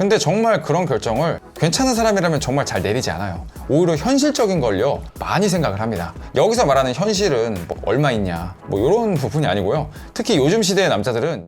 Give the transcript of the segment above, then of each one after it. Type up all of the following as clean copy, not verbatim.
근데 정말 그런 결정을 괜찮은 사람이라면 정말 잘 내리지 않아요. 오히려 현실적인 걸요 많이 생각을 합니다. 여기서 말하는 현실은 뭐 얼마 있냐 뭐 이런 부분이 아니고요. 특히 요즘 시대의 남자들은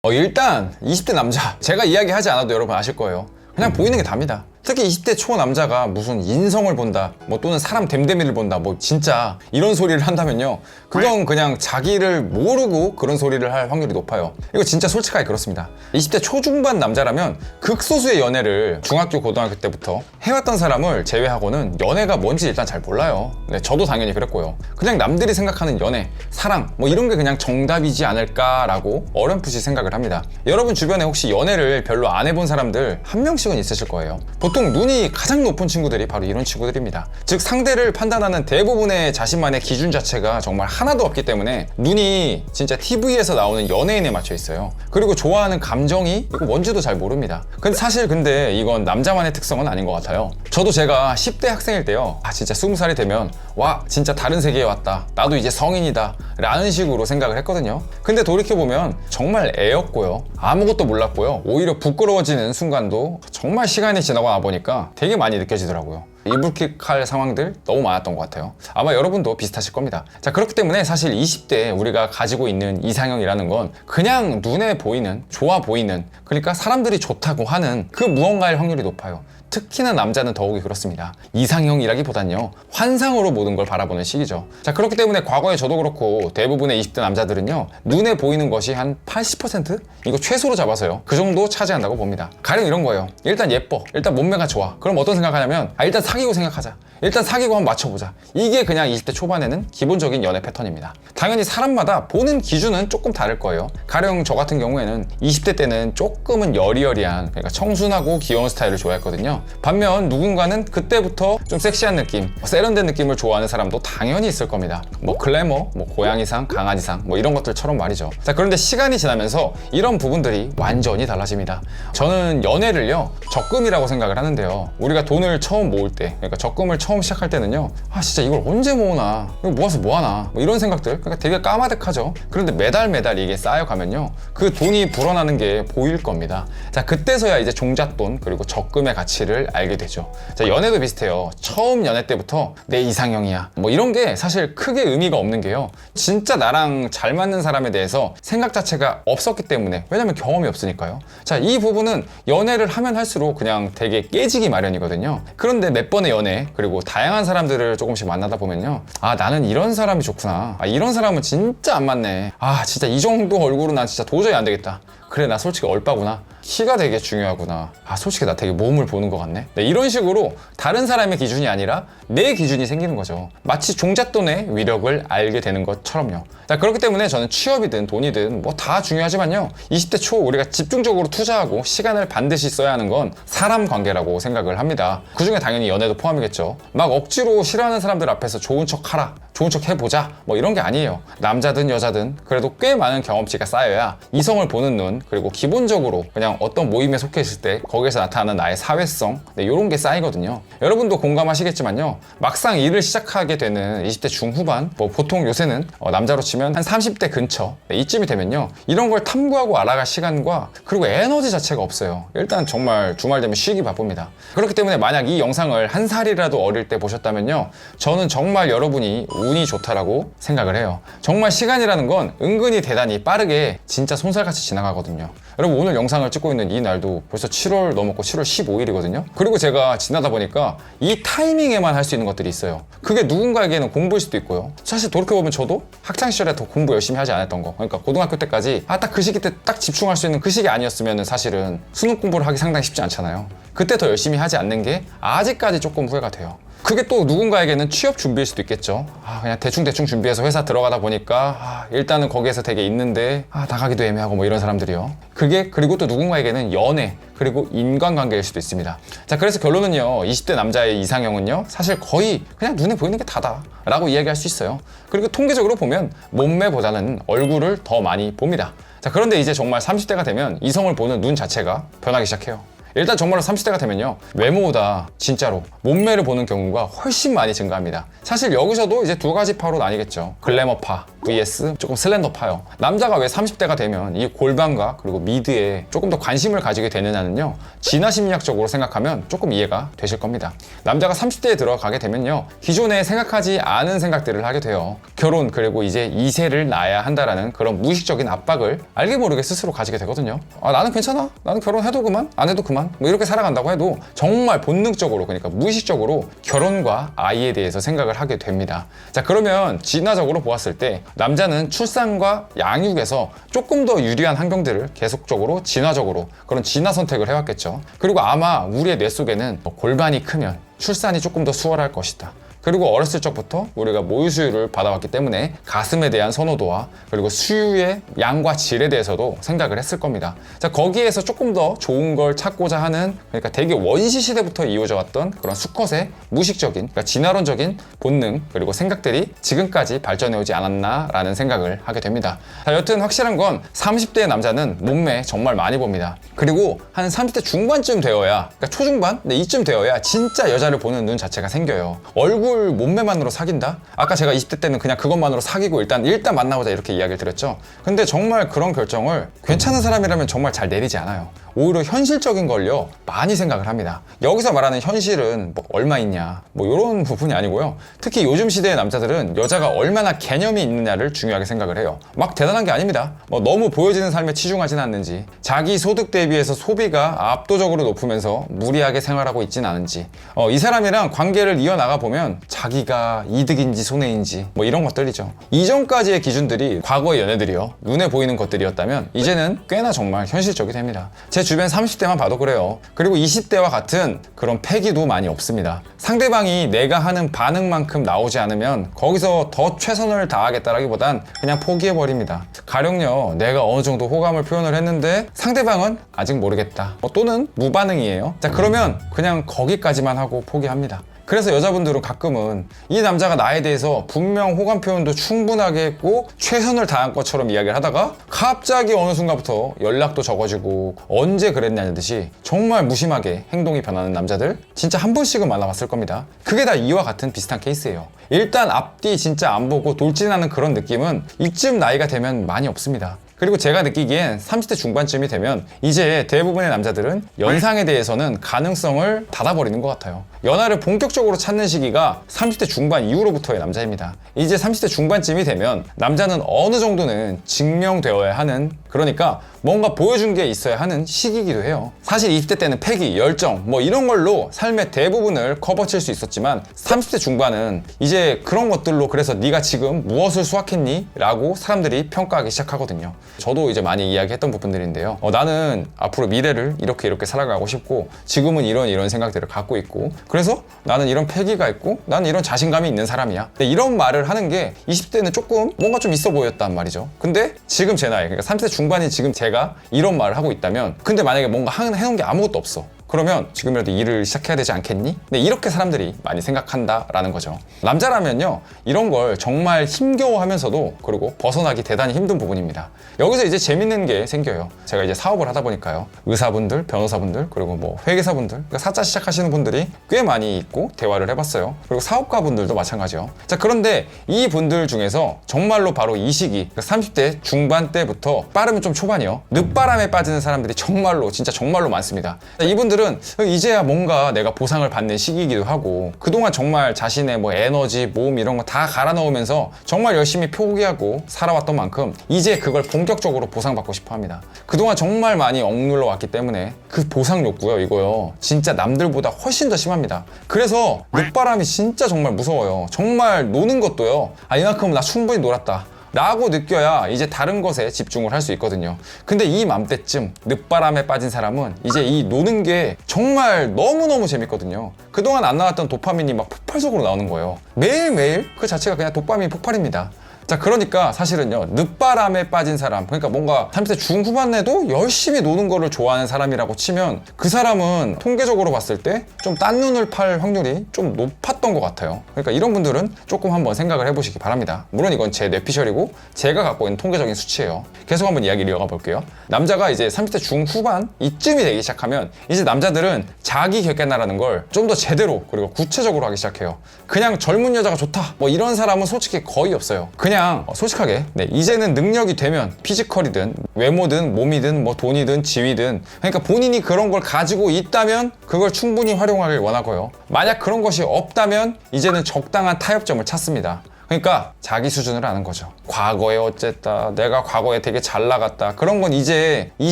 일단 20대 남자, 제가 이야기하지 않아도 여러분 아실 거예요. 그냥 보이는 게 답니다. 특히 20대 초 남자가 무슨 인성을 본다, 뭐 또는 사람 됨됨이를 본다, 뭐 진짜 이런 소리를 한다면요, 그건 그냥 자기를 모르고 그런 소리를 할 확률이 높아요. 이거 진짜 솔직하게 그렇습니다. 20대 초중반 남자라면 극소수의 연애를 중학교, 고등학교 때부터 해왔던 사람을 제외하고는 연애가 뭔지 일단 잘 몰라요. 네, 저도 당연히 그랬고요. 그냥 남들이 생각하는 연애, 사랑 뭐 이런 게 그냥 정답이지 않을까라고 어렴풋이 생각을 합니다. 여러분 주변에 혹시 연애를 별로 안 해본 사람들 한 명씩은 있으실 거예요. 보통 눈이 가장 높은 친구들이 바로 이런 친구들입니다. 즉 상대를 판단하는 대부분의 자신만의 기준 자체가 정말 하나도 없기 때문에 눈이 진짜 TV에서 나오는 연예인에 맞춰 있어요. 그리고 좋아하는 감정이 이거 뭔지도 잘 모릅니다. 근데 사실 이건 남자만의 특성은 아닌 것 같아요. 저도 제가 10대 학생일 때요, 진짜 20살이 되면 와 진짜 다른 세계에 왔다, 나도 이제 성인이다 라는 식으로 생각을 했거든요. 근데 돌이켜보면 정말 애였고요, 아무것도 몰랐고요, 오히려 부끄러워지는 순간도 정말 시간이 지나고 나보니까 되게 많이 느껴지더라고요. 이불킥할 상황들 너무 많았던 것 같아요. 아마 여러분도 비슷하실 겁니다. 자, 그렇기 때문에 사실 20대 우리가 가지고 있는 이상형이라는 건 그냥 눈에 보이는, 좋아 보이는, 그러니까 사람들이 좋다고 하는 그 무언가일 확률이 높아요. 특히나 남자는 더욱이 그렇습니다. 이상형이라기보단요, 환상으로 모든 걸 바라보는 시기죠. 자, 그렇기 때문에 과거에 저도 그렇고 대부분의 20대 남자들은요, 눈에 보이는 것이 한 80%? 이거 최소로 잡아서요, 그 정도 차지한다고 봅니다. 가령 이런 거예요. 일단 예뻐, 일단 몸매가 좋아. 그럼 어떤 생각하냐면 일단 사귀고 생각하자, 일단 사귀고 한번 맞춰보자. 이게 그냥 20대 초반에는 기본적인 연애 패턴입니다. 당연히 사람마다 보는 기준은 조금 다를 거예요. 가령 저 같은 경우에는 20대 때는 조금은 여리여리한, 그러니까 청순하고 귀여운 스타일을 좋아했거든요. 반면 누군가는 그때부터 좀 섹시한 느낌, 세련된 느낌을 좋아하는 사람도 당연히 있을 겁니다. 뭐 글래머, 뭐 고양이상, 강아지상 뭐 이런 것들처럼 말이죠. 자, 그런데 시간이 지나면서 이런 부분들이 완전히 달라집니다. 저는 연애를요 적금이라고 생각을 하는데요, 우리가 돈을 처음 모을 때, 그러니까 적금을 처음 시작할 때는요, 진짜 이걸 언제 모으나, 이거 모아서 뭐하나, 뭐 이런 생각들, 그러니까 되게 까마득하죠. 그런데 매달 이게 쌓여가면요, 그 돈이 불어나는 게 보일 겁니다. 자, 그때서야 이제 종잣돈 그리고 적금의 가치를 알게 되죠. 자, 연애도 비슷해요. 처음 연애 때부터 내 이상형이야 뭐 이런 게 사실 크게 의미가 없는 게요, 진짜 나랑 잘 맞는 사람에 대해서 생각 자체가 없었기 때문에, 왜냐면 경험이 없으니까요. 자, 이 부분은 연애를 하면 할수록 그냥 되게 깨지기 마련이거든요. 그런데 몇 번의 연애 그리고 다양한 사람들을 조금씩 만나다 보면요, 나는 이런 사람이 좋구나, 이런 사람은 진짜 안 맞네, 진짜 이 정도 얼굴은 난 진짜 도저히 안 되겠다, 그래 나 솔직히 얼빠구나, 키가 되게 중요하구나, 솔직히 나 되게 몸을 보는 것 같네, 네, 이런 식으로 다른 사람의 기준이 아니라 내 기준이 생기는 거죠. 마치 종잣돈의 위력을 알게 되는 것처럼요. 자, 그렇기 때문에 저는 취업이든 돈이든 뭐 다 중요하지만요, 20대 초 우리가 집중적으로 투자하고 시간을 반드시 써야 하는 건 사람 관계라고 생각을 합니다. 그중에 당연히 연애도 포함이겠죠. 막 억지로 싫어하는 사람들 앞에서 좋은 척 하라, 좋은 척 해보자 뭐 이런 게 아니에요. 남자든 여자든 그래도 꽤 많은 경험치가 쌓여야 이성을 보는 눈, 그리고 기본적으로 그냥 어떤 모임에 속해 있을 때 거기에서 나타나는 나의 사회성, 네, 이런 게 쌓이거든요. 여러분도 공감하시겠지만요, 막상 일을 시작하게 되는 20대 중후반, 뭐 보통 요새는 남자로 치면 한 30대 근처, 네, 이쯤이 되면요, 이런 걸 탐구하고 알아갈 시간과 그리고 에너지 자체가 없어요. 일단 정말 주말 되면 쉬기 바쁩니다. 그렇기 때문에 만약 이 영상을 한 살이라도 어릴 때 보셨다면요, 저는 정말 여러분이 운이 좋다라고 생각을 해요. 정말 시간이라는 건 은근히 대단히 빠르게 진짜 손살같이 지나가거든요. 여러분, 오늘 영상을 찍고 있는 이 날도 벌써 7월 넘었고 7월 15일이거든요 그리고 제가 지나다 보니까 이 타이밍에만 할 수 있는 것들이 있어요. 그게 누군가에게는 공부일 수도 있고요, 사실 돌이켜보면 저도 학창시절에 더 공부 열심히 하지 않았던 거, 그러니까 고등학교 때까지 딱 그 시기 때 딱 집중할 수 있는 그 시기 아니었으면 사실은 수능 공부를 하기 상당히 쉽지 않잖아요. 그때 더 열심히 하지 않는 게 아직까지 조금 후회가 돼요. 그게 또 누군가에게는 취업 준비일 수도 있겠죠. 그냥 대충 준비해서 회사 들어가다 보니까 일단은 거기에서 되게 있는데 나가기도 애매하고 뭐 이런 사람들이요. 그게 그리고 또 누군가에게는 연애 그리고 인간관계일 수도 있습니다. 자, 그래서 결론은요, 20대 남자의 이상형은요, 사실 거의 그냥 눈에 보이는 게 다다 라고 이야기할 수 있어요. 그리고 통계적으로 보면 몸매보다는 얼굴을 더 많이 봅니다. 자, 그런데 이제 정말 30대가 되면 이성을 보는 눈 자체가 변하기 시작해요. 일단 정말로 30대가 되면요, 외모보다 진짜로 몸매를 보는 경우가 훨씬 많이 증가합니다. 사실 여기서도 이제 두 가지 파로 나뉘겠죠. 글래머파 vs 조금 슬렌더파요. 남자가 왜 30대가 되면 이 골반과 그리고 미드에 조금 더 관심을 가지게 되느냐는요, 진화 심리학적으로 생각하면 조금 이해가 되실 겁니다. 남자가 30대에 들어가게 되면요, 기존에 생각하지 않은 생각들을 하게 돼요. 결혼, 그리고 이제 2세를 낳아야 한다라는 그런 무의식적인 압박을 알게 모르게 스스로 가지게 되거든요. 아, 나는 괜찮아, 나는 결혼해도 그만, 안 해도 그만, 뭐 이렇게 살아간다고 해도 정말 본능적으로, 그러니까 무의식적으로 결혼과 아이에 대해서 생각을 하게 됩니다. 자, 그러면 진화적으로 보았을 때 남자는 출산과 양육에서 조금 더 유리한 환경들을 계속적으로 진화적으로 그런 진화 선택을 해왔겠죠. 그리고 아마 우리의 뇌 속에는 골반이 크면 출산이 조금 더 수월할 것이다. 그리고 어렸을 적부터 우리가 모유 수유를 받아왔기 때문에 가슴에 대한 선호도와 그리고 수유의 양과 질에 대해서도 생각을 했을 겁니다. 자, 거기에서 조금 더 좋은 걸 찾고자 하는, 그러니까 되게 원시 시대부터 이어져 왔던 그런 수컷의 무의식적인, 그러니까 진화론적인 본능 그리고 생각들이 지금까지 발전해 오지 않았나라는 생각을 하게 됩니다. 자, 여튼 확실한 건 30대의 남자는 몸매 정말 많이 봅니다. 그리고 한 30대 중반쯤 되어야, 그러니까 초중반? 네, 이쯤 되어야 진짜 여자를 보는 눈 자체가 생겨요. 얼굴 몸매만으로 사귄다? 아까 제가 20대 때는 그냥 그것만으로 사귀고 일단 만나보자 이렇게 이야기를 드렸죠. 근데 정말 그런 결정을 괜찮은 사람이라면 정말 잘 내리지 않아요. 오히려 현실적인 걸요 많이 생각을 합니다. 여기서 말하는 현실은 뭐 얼마 있냐 뭐 이런 부분이 아니고요. 특히 요즘 시대의 남자들은 여자가 얼마나 개념이 있느냐를 중요하게 생각을 해요. 막 대단한 게 아닙니다. 뭐 너무 보여지는 삶에 치중하진 않는지, 자기 소득 대비해서 소비가 압도적으로 높으면서 무리하게 생활하고 있진 않은지, 이 사람이랑 관계를 이어나가 보면 자기가 이득인지 손해인지 뭐 이런 것들이죠. 이전까지의 기준들이 과거의 연애들이요 눈에 보이는 것들이었다면 이제는 꽤나 정말 현실적이 됩니다. 제 주변 30대만 봐도 그래요. 그리고 20대와 같은 그런 패기도 많이 없습니다. 상대방이 내가 하는 반응만큼 나오지 않으면 거기서 더 최선을 다하겠다라기보단 그냥 포기해버립니다. 가령요, 내가 어느 정도 호감을 표현을 했는데 상대방은 아직 모르겠다, 또는 무반응이에요. 자, 그러면 그냥 거기까지만 하고 포기합니다. 그래서 여자분들은 가끔은 이 남자가 나에 대해서 분명 호감 표현도 충분하게 했고 최선을 다한 것처럼 이야기를 하다가 갑자기 어느 순간부터 연락도 적어지고 언제 그랬냐는 듯이 정말 무심하게 행동이 변하는 남자들 진짜 한 번씩은 만나봤을 겁니다. 그게 다 이와 같은 비슷한 케이스예요. 일단 앞뒤 진짜 안 보고 돌진하는 그런 느낌은 이쯤 나이가 되면 많이 없습니다. 그리고 제가 느끼기엔 30대 중반쯤이 되면 이제 대부분의 남자들은 연상에 대해서는 가능성을 닫아버리는 것 같아요. 연하를 본격적으로 찾는 시기가 30대 중반 이후로부터의 남자입니다. 이제 30대 중반쯤이 되면 남자는 어느 정도는 증명되어야 하는, 그러니까 뭔가 보여준 게 있어야 하는 시기이기도 해요. 사실 20대 때는 패기, 열정 뭐 이런 걸로 삶의 대부분을 커버칠 수 있었지만 30대 중반은 이제 그런 것들로 그래서 네가 지금 무엇을 수확했니? 라고 사람들이 평가하기 시작하거든요. 저도 이제 많이 이야기했던 부분들인데요. 나는 앞으로 미래를 이렇게 살아가고 싶고 지금은 이런 생각들을 갖고 있고 그래서 나는 이런 패기가 있고 나는 이런 자신감이 있는 사람이야. 근데 이런 말을 하는 게 20대는 조금 뭔가 좀 있어 보였단 말이죠. 근데 지금 제 나이, 그러니까 30대 중반인 지금 제가 이런 말을 하고 있다면, 근데 만약에 뭔가 해놓은 게 아무것도 없어. 그러면 지금이라도 일을 시작해야 되지 않겠니? 네, 이렇게 사람들이 많이 생각한다라는 거죠. 남자라면요, 이런 걸 정말 힘겨워하면서도 그리고 벗어나기 대단히 힘든 부분입니다. 여기서 이제 재밌는 게 생겨요. 제가 이제 사업을 하다 보니까요, 의사분들, 변호사분들, 그리고 뭐 회계사분들, 그러니까 사자 시작하시는 분들이 꽤 많이 있고 대화를 해봤어요. 그리고 사업가분들도 마찬가지요. 자, 그런데 이 분들 중에서 정말로 바로 이 시기, 그러니까 30대 중반 때부터 빠르면 좀 초반이요, 늦바람에 빠지는 사람들이 정말로 진짜 정말로 많습니다. 이분들 이제야 뭔가 내가 보상을 받는 시기이기도 하고 그동안 정말 자신의 뭐 에너지, 몸 이런 거 다 갈아 넣으면서 정말 열심히 포기하고 살아왔던 만큼 이제 그걸 본격적으로 보상받고 싶어 합니다. 그동안 정말 많이 억눌러 왔기 때문에 그 보상 욕구요, 이거요, 진짜 남들보다 훨씬 더 심합니다. 그래서 늦바람이 진짜 정말 무서워요. 정말 노는 것도요, 이만큼은 나 충분히 놀았다 라고 느껴야 이제 다른 것에 집중을 할 수 있거든요. 근데 이 맘때쯤 늦바람에 빠진 사람은 이제 이 노는 게 정말 너무너무 재밌거든요. 그동안 안 나왔던 도파민이 막 폭발적으로 나오는 거예요. 매일매일 그 자체가 그냥 도파민 폭발입니다. 자, 그러니까 사실은요, 늦바람에 빠진 사람, 그러니까 뭔가 30대 중후반에도 열심히 노는 거를 좋아하는 사람이라고 치면 그 사람은 통계적으로 봤을 때 좀 딴 눈을 팔 확률이 좀 높았던 것 같아요. 그러니까 이런 분들은 조금 한번 생각을 해보시기 바랍니다. 물론 이건 제 뇌피셜이고 제가 갖고 있는 통계적인 수치예요. 계속 한번 이야기를 이어가 볼게요. 남자가 이제 30대 중후반 이쯤이 되기 시작하면 이제 남자들은 자기 객관화라는 걸 좀 더 제대로 그리고 구체적으로 하기 시작해요. 그냥 젊은 여자가 좋다 뭐 이런 사람은 솔직히 거의 없어요. 그냥 솔직하게 이제는 능력이 되면 피지컬이든 외모든 몸이든 뭐 돈이든 지위든, 그러니까 본인이 그런 걸 가지고 있다면 그걸 충분히 활용하길 원하고요. 만약 그런 것이 없다면 이제는 적당한 타협점을 찾습니다. 그러니까 자기 수준을 아는 거죠. 과거에 어쨌다, 내가 과거에 되게 잘 나갔다, 그런 건 이제 이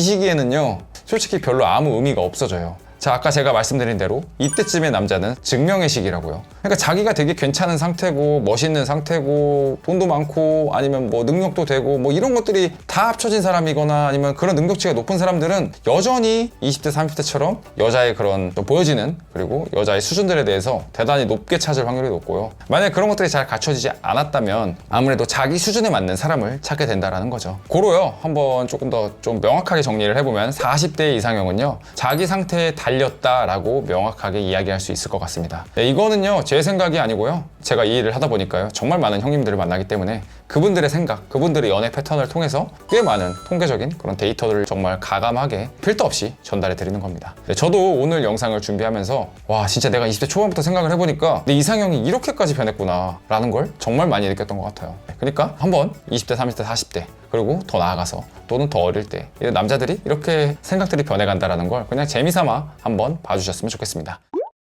시기에는요 솔직히 별로 아무 의미가 없어져요. 자, 아까 제가 말씀드린 대로 이때쯤의 남자는 증명의 시기라고요. 그러니까 자기가 되게 괜찮은 상태고 멋있는 상태고 돈도 많고 아니면 뭐 능력도 되고 뭐 이런 것들이 다 합쳐진 사람이거나 아니면 그런 능력치가 높은 사람들은 여전히 20대 30대처럼 여자의 그런 좀 보여지는 그리고 여자의 수준들에 대해서 대단히 높게 찾을 확률이 높고요. 만약 그런 것들이 잘 갖춰지지 않았다면 아무래도 자기 수준에 맞는 사람을 찾게 된다라는 거죠. 고로요, 한번 조금 더 좀 명확하게 정리를 해보면 40대 이상형은요 자기 상태에 달렸다라고 명확하게 이야기할 수 있을 것 같습니다. 이거는요 제 생각이 아니고요, 제가 이 일을 하다 보니까요 정말 많은 형님들을 만나기 때문에 그분들의 생각, 그분들의 연애 패턴을 통해서 꽤 많은 통계적인 그런 데이터들을 정말 가감하게 필터 없이 전달해 드리는 겁니다. 저도 오늘 영상을 준비하면서 와, 진짜 내가 20대 초반부터 생각을 해보니까 내 이상형이 이렇게까지 변했구나 라는 걸 정말 많이 느꼈던 것 같아요. 그러니까 한번 20대, 30대, 40대 그리고 더 나아가서 또는 더 어릴 때 남자들이 이렇게 생각들이 변해간다는 걸 그냥 재미삼아 한번 봐주셨으면 좋겠습니다.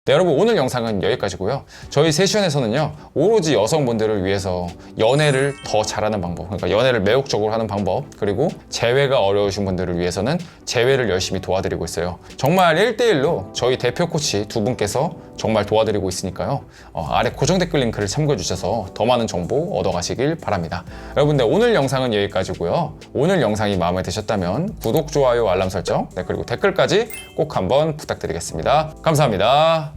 네, 여러분 오늘 영상은 여기까지고요. 저희 세션에서는요 오로지 여성분들을 위해서 연애를 더 잘하는 방법, 그러니까 연애를 매혹적으로 하는 방법, 그리고 재회가 어려우신 분들을 위해서는 재회를 열심히 도와드리고 있어요. 정말 1대1로 저희 대표 코치 두 분께서 정말 도와드리고 있으니까요, 아래 고정 댓글 링크를 참고해 주셔서 더 많은 정보 얻어가시길 바랍니다. 여러분들 오늘 영상은 여기까지고요. 오늘 영상이 마음에 드셨다면 구독, 좋아요, 알람 설정, 그리고 댓글까지 꼭 한번 부탁드리겠습니다. 감사합니다.